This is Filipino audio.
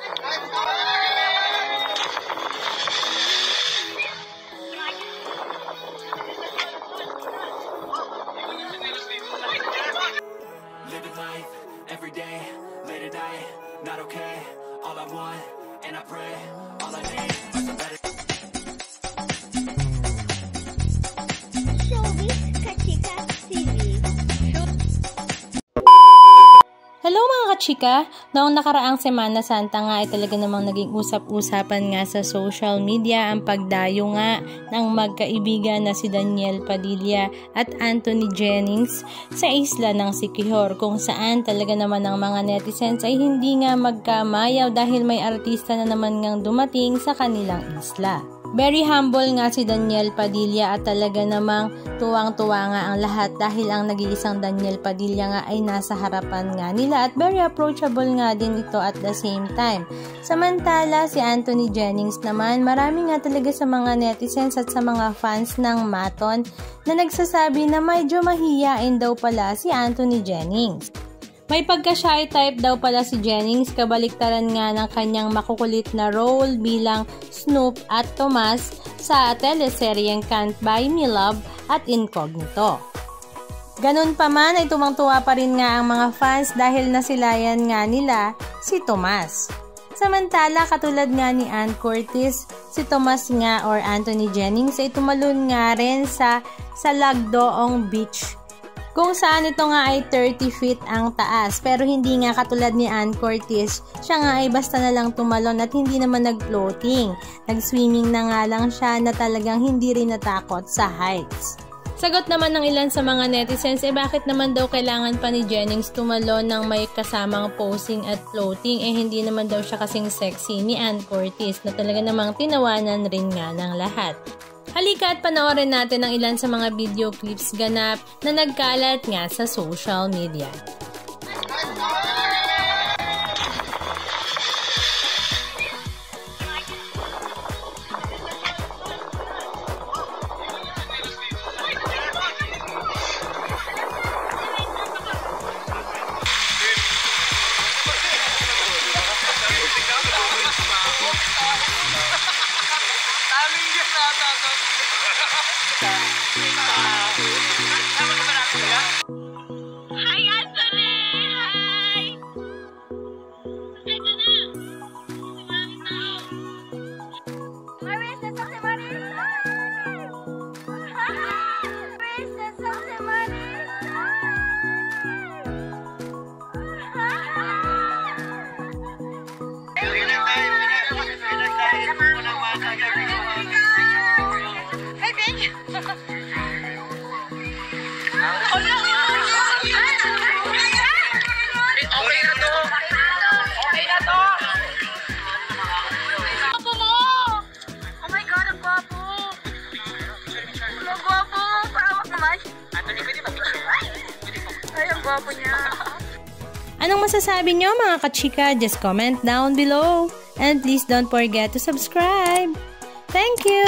Living life every day, late at night, not okay. All I want, and I pray, all I need is some better. Hello mga kachika! Noong nakaraang Semana Santa nga ay talaga namang naging usap-usapan nga sa social media ang pagdayo nga ng magkaibigan na si Daniel Padilla at Anthony Jennings sa isla ng Siquijor, kung saan talaga naman ang mga netizens ay hindi nga magkamayaw dahil may artista na naman ngang dumating sa kanilang isla. Very humble nga si Daniel Padilla at talaga namang tuwang-tuwa nga ang lahat dahil ang nag-iisang Daniel Padilla nga ay nasa harapan nga nila at very approachable nga din ito at the same time. Samantala si Anthony Jennings naman, marami nga talaga sa mga netizens at sa mga fans ng Maton na nagsasabi na medyo mahiyain daw pala si Anthony Jennings. May pagka-shy type daw pala si Jennings, kabaliktaran nga ng kanyang makukulit na role bilang Snoop at Tomas sa teleseryeng Can't Buy Me Love at Incognito. Ganun pa man ay tumang-tuwa pa rin nga ang mga fans dahil nasilayan nga nila si Tomas. Samantala, katulad nga ni Ann Curtis, si Tomas nga or Anthony Jennings ay tumalon nga rin sa Lagdoong Beach, kung saan ito nga ay 30 feet ang taas. Pero hindi nga katulad ni Ann Curtis, siya nga ay basta na lang tumalon at hindi naman nag-floating. Nag-swimming na nga lang siya na talagang hindi rin natakot sa heights. Sagot naman ng ilan sa mga netizens, bakit naman daw kailangan pa ni Jennings tumalon ng may kasamang posing at floating, hindi naman daw siya kasing sexy ni Ann Curtis na talaga namang tinawanan rin nga ng lahat. Halika at panoorin natin ang ilan sa mga video clips ganap na nagkalat nga sa social media. Hi, Anthony! Hi! Ito na! Marisa, si Marisa! Marisa, si Marisa! Hey, thank you! Okay na to! Okay na to! Gwapo mo! Oh my God, ang gwapo! Ang gwapo! Paawak naman! Anthony, pwede mag-picture? Ay, ang gwapo niya! Anong masasabi nyo mga kachika? Just comment down below. And please don't forget to subscribe. Thank you!